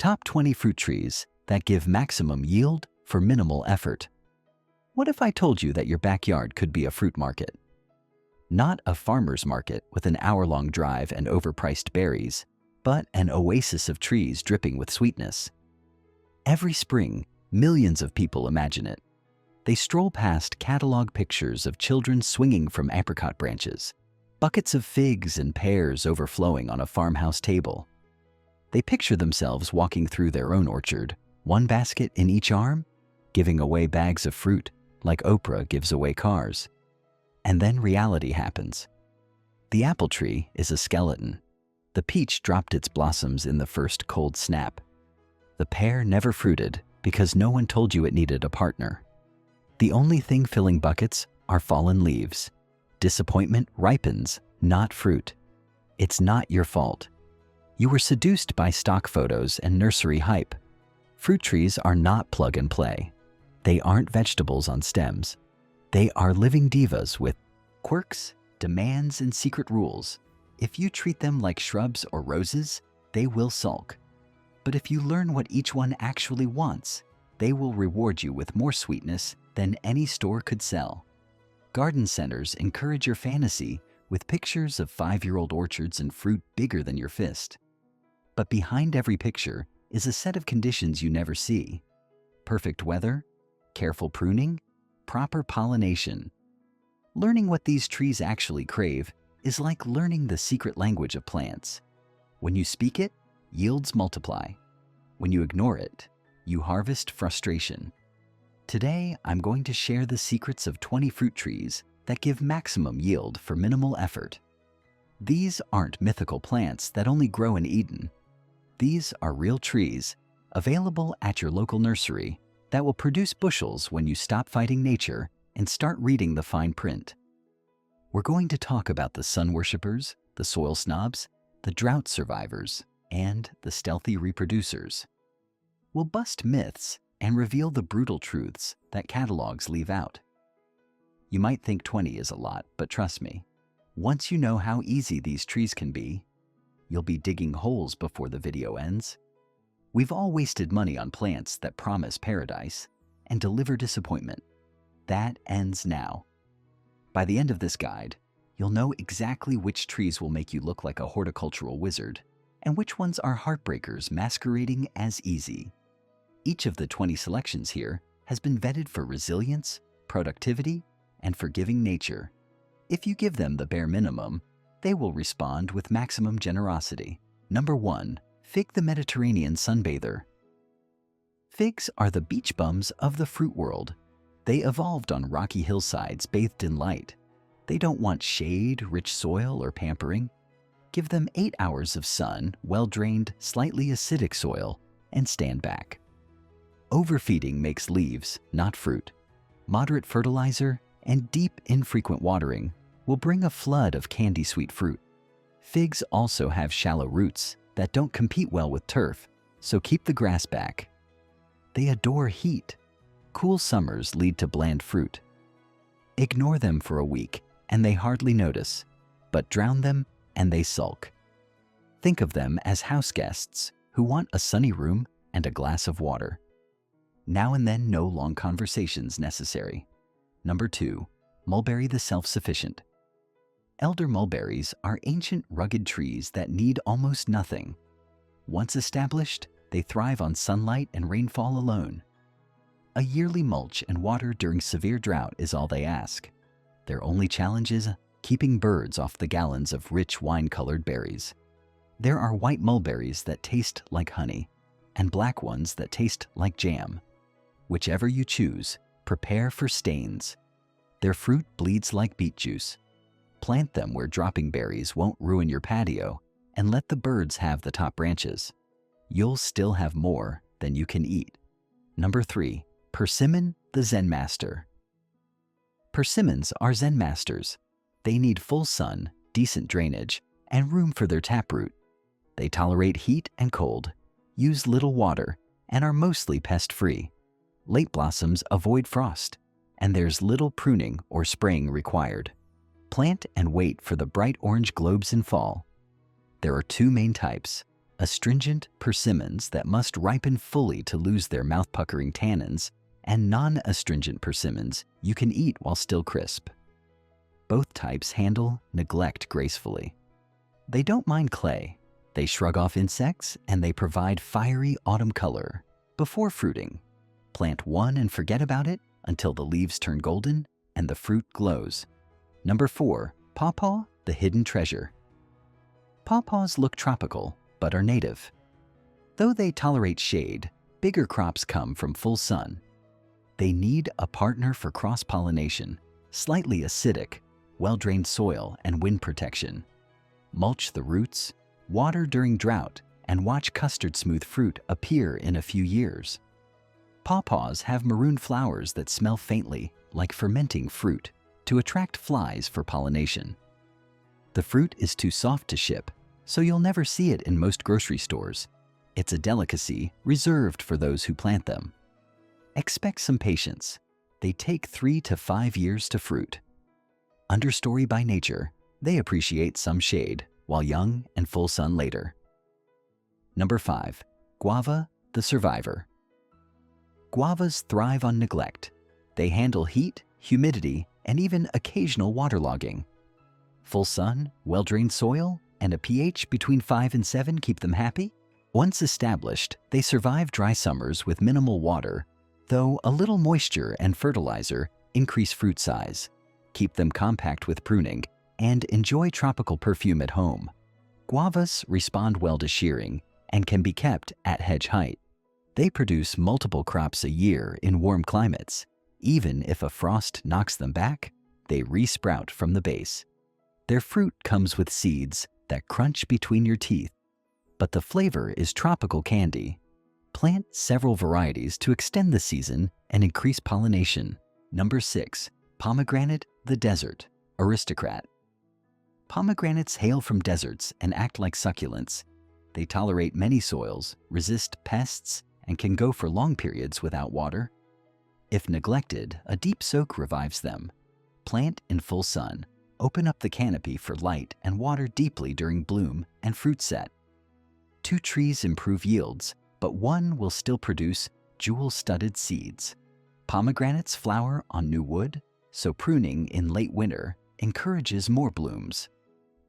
Top 20 fruit trees that give maximum yield for minimal effort. What if I told you that your backyard could be a fruit market? Not a farmer's market with an hour-long drive and overpriced berries, but an oasis of trees dripping with sweetness. Every spring, millions of people imagine it. They stroll past catalog pictures of children swinging from apricot branches, buckets of figs and pears overflowing on a farmhouse table. They picture themselves walking through their own orchard, one basket in each arm, giving away bags of fruit like Oprah gives away cars. And then reality happens. The apple tree is a skeleton. The peach dropped its blossoms in the first cold snap. The pear never fruited because no one told you it needed a partner. The only thing filling buckets are fallen leaves. Disappointment ripens, not fruit. It's not your fault. You were seduced by stock photos and nursery hype. Fruit trees are not plug and play. They aren't vegetables on stems. They are living divas with quirks, demands, and secret rules. If you treat them like shrubs or roses, they will sulk. But if you learn what each one actually wants, they will reward you with more sweetness than any store could sell. Garden centers encourage your fantasy with pictures of 5-year-old orchards and fruit bigger than your fist. But behind every picture is a set of conditions you never see. Perfect weather, careful pruning, proper pollination. Learning what these trees actually crave is like learning the secret language of plants. When you speak it, yields multiply. When you ignore it, you harvest frustration. Today, I'm going to share the secrets of 20 fruit trees that give maximum yield for minimal effort. These aren't mythical plants that only grow in Eden. These are real trees, available at your local nursery, that will produce bushels when you stop fighting nature and start reading the fine print. We're going to talk about the sun worshippers, the soil snobs, the drought survivors, and the stealthy reproducers. We'll bust myths and reveal the brutal truths that catalogs leave out. You might think 20 is a lot, but trust me, once you know how easy these trees can be, you'll be digging holes before the video ends. We've all wasted money on plants that promise paradise and deliver disappointment. That ends now. By the end of this guide, you'll know exactly which trees will make you look like a horticultural wizard and which ones are heartbreakers masquerading as easy. Each of the 20 selections here has been vetted for resilience, productivity, and forgiving nature. If you give them the bare minimum, they will respond with maximum generosity. Number 1. Fig the Mediterranean sunbather. Figs are the beach bums of the fruit world. They evolved on rocky hillsides bathed in light. They don't want shade, rich soil, or pampering. Give them 8 hours of sun, well-drained, slightly acidic soil, and stand back. Overfeeding makes leaves, not fruit. Moderate fertilizer and deep, infrequent watering will bring a flood of candy-sweet fruit. Figs also have shallow roots that don't compete well with turf, so keep the grass back. They adore heat. Cool summers lead to bland fruit. Ignore them for a week and they hardly notice, but drown them and they sulk. Think of them as house guests who want a sunny room and a glass of water. Now and then, no long conversations necessary. Number 2. Mulberry the self-sufficient. Elder mulberries are ancient, rugged trees that need almost nothing. Once established, they thrive on sunlight and rainfall alone. A yearly mulch and water during severe drought is all they ask. Their only challenge is keeping birds off the gallons of rich wine-colored berries. There are white mulberries that taste like honey, and black ones that taste like jam. Whichever you choose, prepare for stains. Their fruit bleeds like beet juice. Plant them where dropping berries won't ruin your patio, and let the birds have the top branches. You'll still have more than you can eat. Number 3. Persimmon the Zen Master. Persimmons are Zen masters. They need full sun, decent drainage, and room for their taproot. They tolerate heat and cold, use little water, and are mostly pest-free. Late blossoms avoid frost, and there's little pruning or spraying required. Plant and wait for the bright orange globes in fall. There are 2 main types, astringent persimmons that must ripen fully to lose their mouth-puckering tannins, and non-astringent persimmons you can eat while still crisp. Both types handle neglect gracefully. They don't mind clay, they shrug off insects, and they provide fiery autumn color before fruiting. Plant one and forget about it until the leaves turn golden and the fruit glows. Number 4. Pawpaw, the hidden treasure. Pawpaws look tropical, but are native. Though they tolerate shade, bigger crops come from full sun. They need a partner for cross-pollination, slightly acidic, well-drained soil, and wind protection. Mulch the roots, water during drought, and watch custard-smooth fruit appear in a few years. Pawpaws have maroon flowers that smell faintly like fermenting fruit to attract flies for pollination. The fruit is too soft to ship, so you'll never see it in most grocery stores. It's a delicacy reserved for those who plant them. Expect some patience. They take 3 to 5 years to fruit. Understory by nature, they appreciate some shade, while young and full sun later. Number 5. Guava, the survivor. Guavas thrive on neglect. They handle heat, humidity, and even occasional waterlogging. Full sun, well-drained soil, and a pH between 5 and 7 keep them happy. Once established, they survive dry summers with minimal water, though a little moisture and fertilizer increase fruit size, keep them compact with pruning, and enjoy tropical perfume at home. Guavas respond well to shearing and can be kept at hedge height. They produce multiple crops a year in warm climates. Even if a frost knocks them back, they re-sprout from the base. Their fruit comes with seeds that crunch between your teeth, but the flavor is tropical candy. Plant several varieties to extend the season and increase pollination. Number 6. Pomegranate, the desert aristocrat. Pomegranates hail from deserts and act like succulents. They tolerate many soils, resist pests, and can go for long periods without water. If neglected, a deep soak revives them. Plant in full sun. Open up the canopy for light and water deeply during bloom and fruit set. 2 trees improve yields, but one will still produce jewel-studded seeds. Pomegranates flower on new wood, so pruning in late winter encourages more blooms.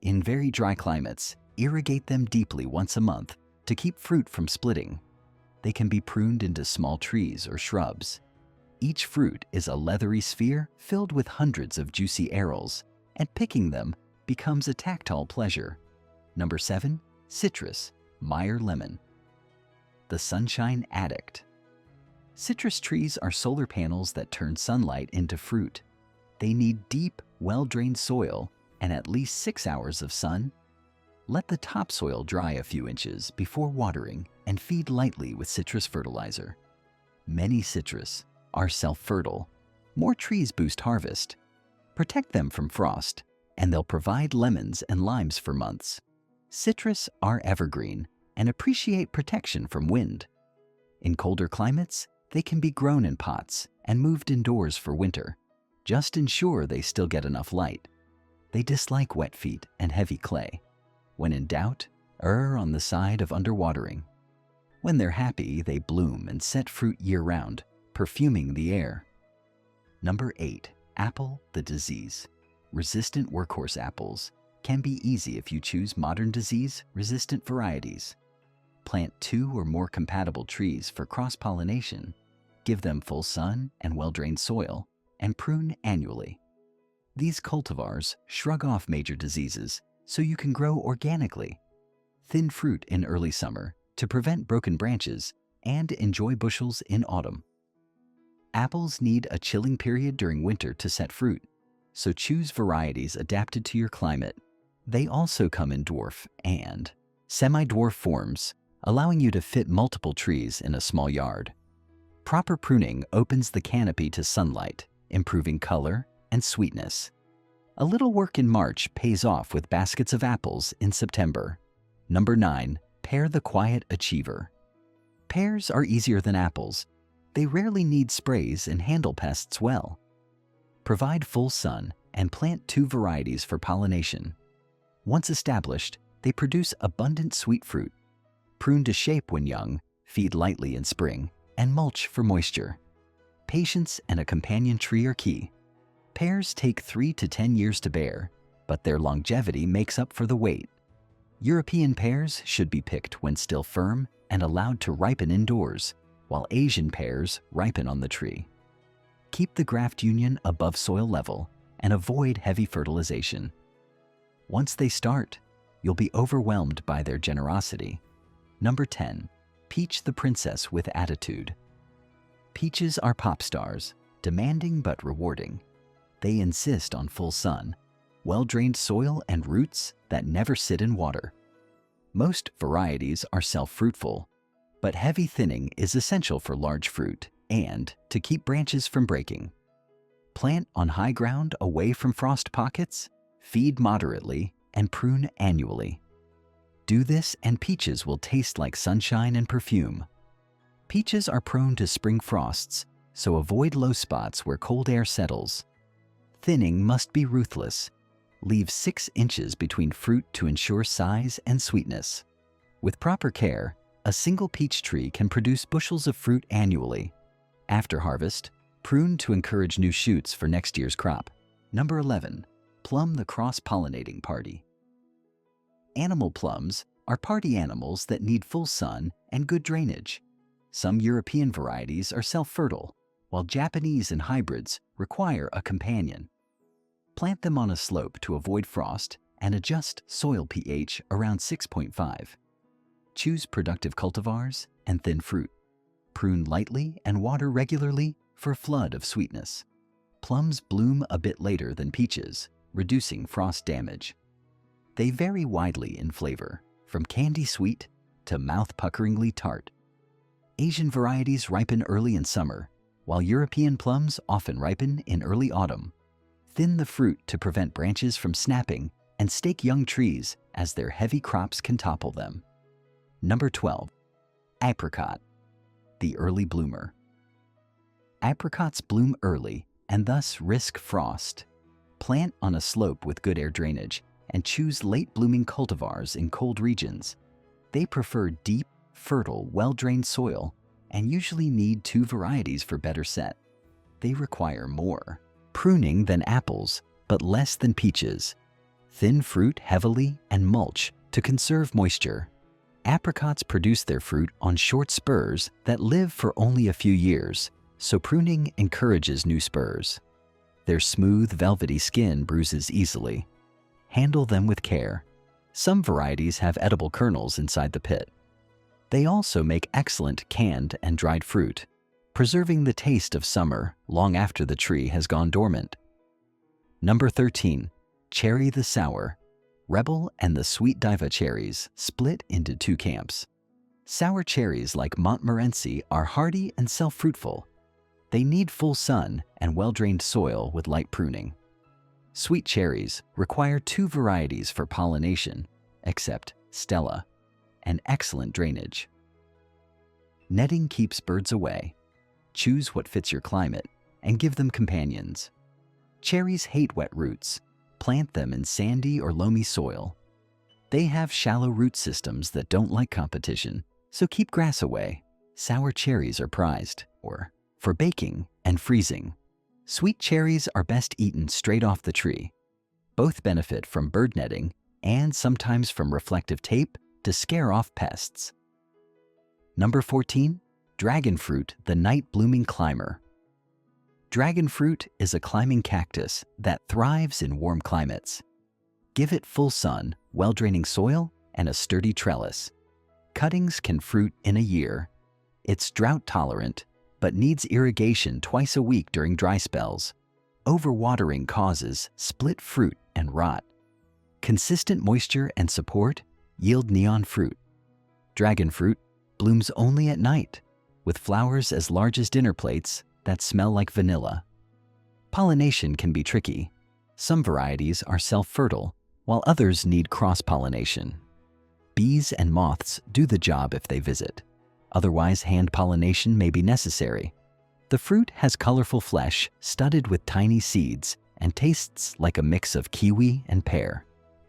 In very dry climates, irrigate them deeply once a month to keep fruit from splitting. They can be pruned into small trees or shrubs. Each fruit is a leathery sphere filled with hundreds of juicy arils, and picking them becomes a tactile pleasure. Number 7. Citrus, Meyer lemon. The sunshine addict. Citrus trees are solar panels that turn sunlight into fruit. They need deep, well-drained soil and at least 6 hours of sun. Let the topsoil dry a few inches before watering and feed lightly with citrus fertilizer. Many citrus are self-fertile. More trees boost harvest. Protect them from frost, and they'll provide lemons and limes for months. Citrus are evergreen and appreciate protection from wind. In colder climates, they can be grown in pots and moved indoors for winter. Just ensure they still get enough light. They dislike wet feet and heavy clay. When in doubt, err on the side of underwatering. When they're happy, they bloom and set fruit year-round, perfuming the air. Number 8. Apple, the disease. Resistant workhorse apples can be easy if you choose modern disease-resistant varieties. Plant 2 or more compatible trees for cross-pollination. Give them full sun and well-drained soil, and prune annually. These cultivars shrug off major diseases so you can grow organically. Thin fruit in early summer to prevent broken branches and enjoy bushels in autumn. Apples need a chilling period during winter to set fruit, so choose varieties adapted to your climate. They also come in dwarf and semi-dwarf forms, allowing you to fit multiple trees in a small yard. Proper pruning opens the canopy to sunlight, improving color and sweetness. A little work in March pays off with baskets of apples in September. Number 9. Pear, the quiet achiever. Pears are easier than apples. They rarely need sprays and handle pests well. Provide full sun and plant 2 varieties for pollination. Once established, they produce abundant sweet fruit. Prune to shape when young, feed lightly in spring, and mulch for moisture. Patience and a companion tree are key. Pears take 3 to 10 years to bear, but their longevity makes up for the wait. European pears should be picked when still firm and allowed to ripen indoors, while Asian pears ripen on the tree. Keep the graft union above soil level and avoid heavy fertilization. Once they start, you'll be overwhelmed by their generosity. Number 10. Peach the princess with attitude. Peaches are pop stars, demanding but rewarding. They insist on full sun, well-drained soil, and roots that never sit in water. Most varieties are self-fruitful, but heavy thinning is essential for large fruit and to keep branches from breaking. Plant on high ground away from frost pockets, feed moderately, and prune annually. Do this and peaches will taste like sunshine and perfume. Peaches are prone to spring frosts, so avoid low spots where cold air settles. Thinning must be ruthless. Leave 6 inches between fruit to ensure size and sweetness. With proper care, a single peach tree can produce bushels of fruit annually. After harvest, prune to encourage new shoots for next year's crop. Number 11. Plum the cross-pollinating party. Animal plums are party animals that need full sun and good drainage. Some European varieties are self-fertile, while Japanese and hybrids require a companion. Plant them on a slope to avoid frost and adjust soil pH around 6.5. Choose productive cultivars and thin fruit. Prune lightly and water regularly for a flood of sweetness. Plums bloom a bit later than peaches, reducing frost damage. They vary widely in flavor, from candy sweet to mouth-puckeringly tart. Asian varieties ripen early in summer, while European plums often ripen in early autumn. Thin the fruit to prevent branches from snapping and stake young trees as their heavy crops can topple them. Number 12. Apricot, the early bloomer. Apricots bloom early and thus risk frost. Plant on a slope with good air drainage and choose late-blooming cultivars in cold regions. They prefer deep, fertile, well-drained soil and usually need 2 varieties for better set. They require more pruning than apples, but less than peaches. Thin fruit heavily and mulch to conserve moisture. Apricots produce their fruit on short spurs that live for only a few years, so pruning encourages new spurs. Their smooth, velvety skin bruises easily. Handle them with care. Some varieties have edible kernels inside the pit. They also make excellent canned and dried fruit, preserving the taste of summer long after the tree has gone dormant. Number 13. Cherry the sour. Rebel and the sweet diva cherries split into 2 camps. Sour cherries like Montmorency are hardy and self-fruitful. They need full sun and well-drained soil with light pruning. Sweet cherries require 2 varieties for pollination, except Stella, and excellent drainage. Netting keeps birds away. Choose what fits your climate and give them companions. Cherries hate wet roots. Plant them in sandy or loamy soil. They have shallow root systems that don't like competition, so keep grass away. Sour cherries are prized, for baking and freezing. Sweet cherries are best eaten straight off the tree. Both benefit from bird netting and sometimes from reflective tape to scare off pests. Number 14. Dragon fruit, the night-blooming climber. Dragon fruit is a climbing cactus that thrives in warm climates. Give it full sun, well-draining soil, and a sturdy trellis. Cuttings can fruit in a year. It's drought-tolerant, but needs irrigation twice a week during dry spells. Overwatering causes split fruit and rot. Consistent moisture and support yield neon fruit. Dragon fruit blooms only at night, with flowers as large as dinner plates that smell like vanilla. Pollination can be tricky. Some varieties are self-fertile, while others need cross-pollination. Bees and moths do the job if they visit. Otherwise, hand pollination may be necessary. The fruit has colorful flesh studded with tiny seeds and tastes like a mix of kiwi and pear.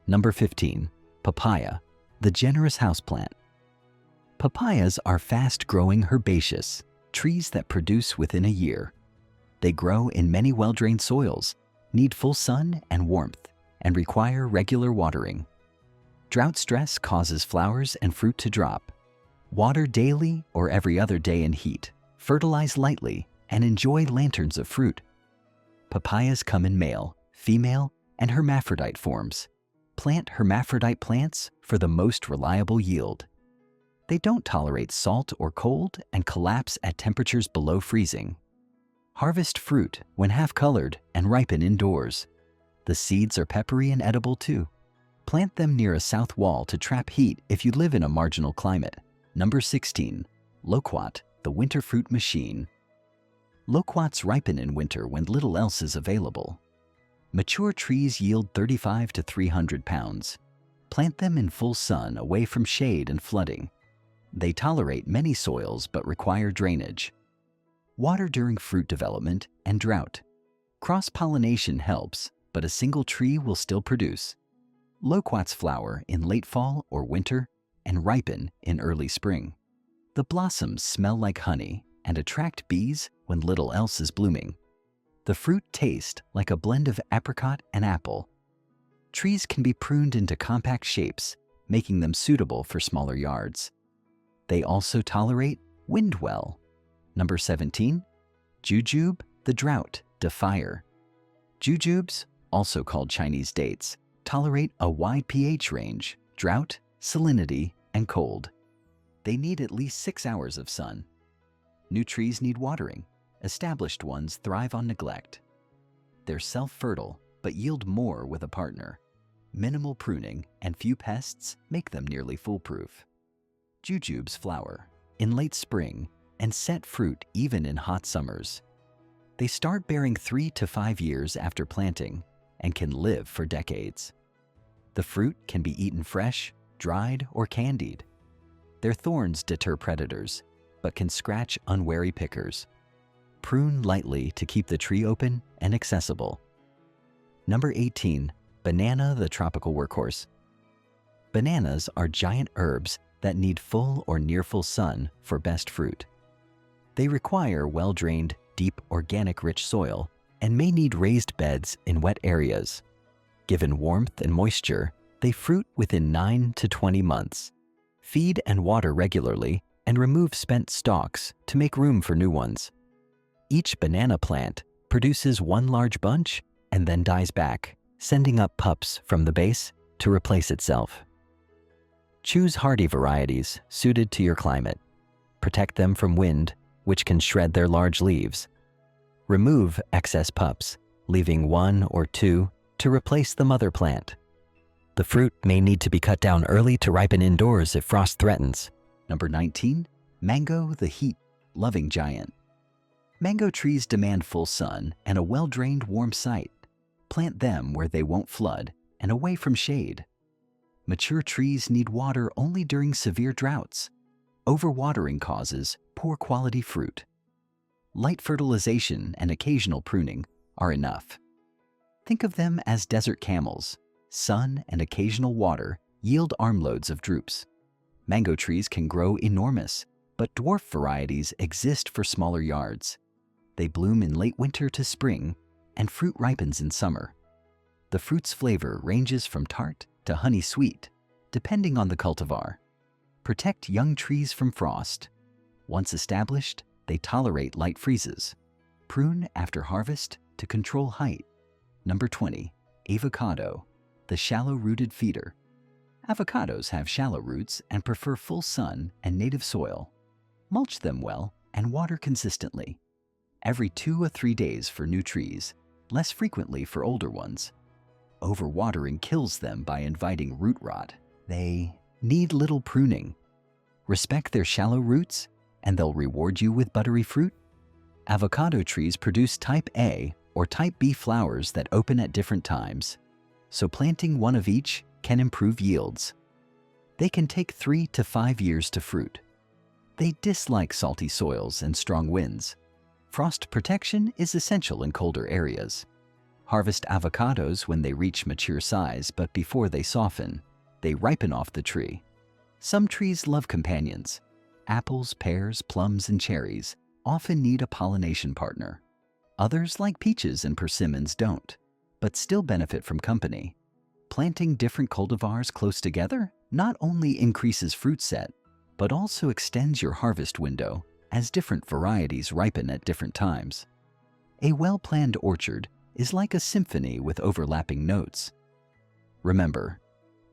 Number 15. Papaya, the generous houseplant. Papayas are fast-growing herbaceous, trees that produce within a year. They grow in many well-drained soils, need full sun and warmth, and require regular watering. Drought stress causes flowers and fruit to drop. Water daily or every other day in heat, fertilize lightly, and enjoy lanterns of fruit. Papayas come in male, female, and hermaphrodite forms. Plant hermaphrodite plants for the most reliable yield. They don't tolerate salt or cold and collapse at temperatures below freezing. Harvest fruit when half-colored and ripen indoors. The seeds are peppery and edible too. Plant them near a south wall to trap heat if you live in a marginal climate. Number 16. Loquat, the winter fruit machine. Loquats ripen in winter when little else is available. Mature trees yield 35 to 300 pounds. Plant them in full sun away from shade and flooding. They tolerate many soils but require drainage. Water during fruit development and drought. Cross-pollination helps, but a single tree will still produce. Loquats flower in late fall or winter and ripen in early spring. The blossoms smell like honey and attract bees when little else is blooming. The fruit tastes like a blend of apricot and apple. Trees can be pruned into compact shapes, making them suitable for smaller yards. They also tolerate wind well. Number 17. Jujube, the drought defier. Jujubes, also called Chinese dates, tolerate a wide pH range, drought, salinity, and cold. They need at least 6 hours of sun. New trees need watering. Established ones thrive on neglect. They're self-fertile, but yield more with a partner. Minimal pruning and few pests make them nearly foolproof. Jujubes flower in late spring and set fruit even in hot summers. They start bearing 3 to 5 years after planting and can live for decades. The fruit can be eaten fresh, dried, or candied. Their thorns deter predators, but can scratch unwary pickers. Prune lightly to keep the tree open and accessible. Number 18. Banana, the tropical workhorse. Bananas are giant herbs that need full or near full sun for best fruit. They require well-drained, deep, organic-rich soil and may need raised beds in wet areas. Given warmth and moisture, they fruit within 9 to 20 months. Feed and water regularly and remove spent stalks to make room for new ones. Each banana plant produces one large bunch and then dies back, sending up pups from the base to replace itself. Choose hardy varieties suited to your climate. Protect them from wind, which can shred their large leaves. Remove excess pups, leaving 1 or 2 to replace the mother plant. The fruit may need to be cut down early to ripen indoors if frost threatens. Number 19. Mango, the heat-loving giant. Mango trees demand full sun and a well-drained warm site. Plant them where they won't flood and away from shade. Mature trees need water only during severe droughts. Overwatering causes poor quality fruit. Light fertilization and occasional pruning are enough. Think of them as desert camels. Sun and occasional water yield armloads of drupes. Mango trees can grow enormous, but dwarf varieties exist for smaller yards. They bloom in late winter to spring, and fruit ripens in summer. The fruit's flavor ranges from tart to honey sweet, depending on the cultivar. Protect young trees from frost. Once established, they tolerate light freezes. Prune after harvest to control height. Number 20. Avocado, the shallow-rooted feeder. Avocados have shallow roots and prefer full sun and native soil. Mulch them well and water consistently. Every 2 or 3 days for new trees, less frequently for older ones. Overwatering kills them by inviting root rot. They need little pruning. Respect their shallow roots, and they'll reward you with buttery fruit. Avocado trees produce type A or type B flowers that open at different times, so planting one of each can improve yields. They can take 3 to 5 years to fruit. They dislike salty soils and strong winds. Frost protection is essential in colder areas. Harvest avocados when they reach mature size, but before they soften. They ripen off the tree. Some trees love companions, Apples, pears, plums, and cherries often need a pollination partner. Others, like peaches and persimmons, don't, but still benefit from company. Planting different cultivars close together not only increases fruit set, but also extends your harvest window as different varieties ripen at different times. A well-planned orchard is like a symphony with overlapping notes. Remember,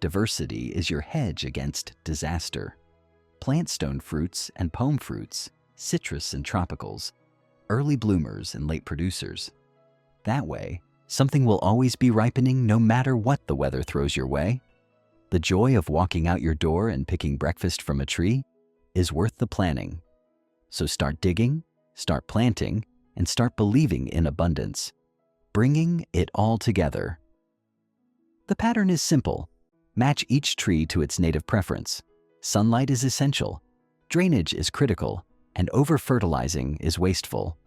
diversity is your hedge against disaster. Plant stone fruits and pome fruits, citrus and tropicals, early bloomers and late producers. That way, something will always be ripening no matter what the weather throws your way. The joy of walking out your door and picking breakfast from a tree is worth the planning. So start digging, start planting, and start believing in abundance, bringing it all together. The pattern is simple. Match each tree to its native preference. Sunlight is essential, drainage is critical, and over-fertilizing is wasteful.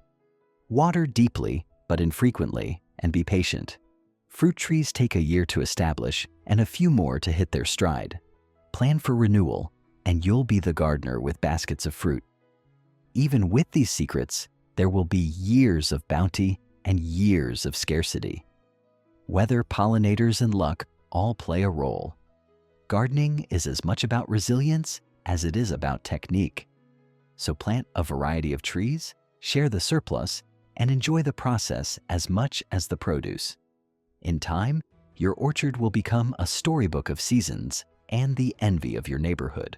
Water deeply but infrequently, and be patient. Fruit trees take a year to establish and a few more to hit their stride. Plan for renewal, and you'll be the gardener with baskets of fruit. Even with these secrets, there will be years of bounty and years of scarcity. Weather, pollinators, and luck all play a role. Gardening is as much about resilience as it is about technique. So plant a variety of trees, share the surplus, and enjoy the process as much as the produce. In time, your orchard will become a storybook of seasons and the envy of your neighborhood.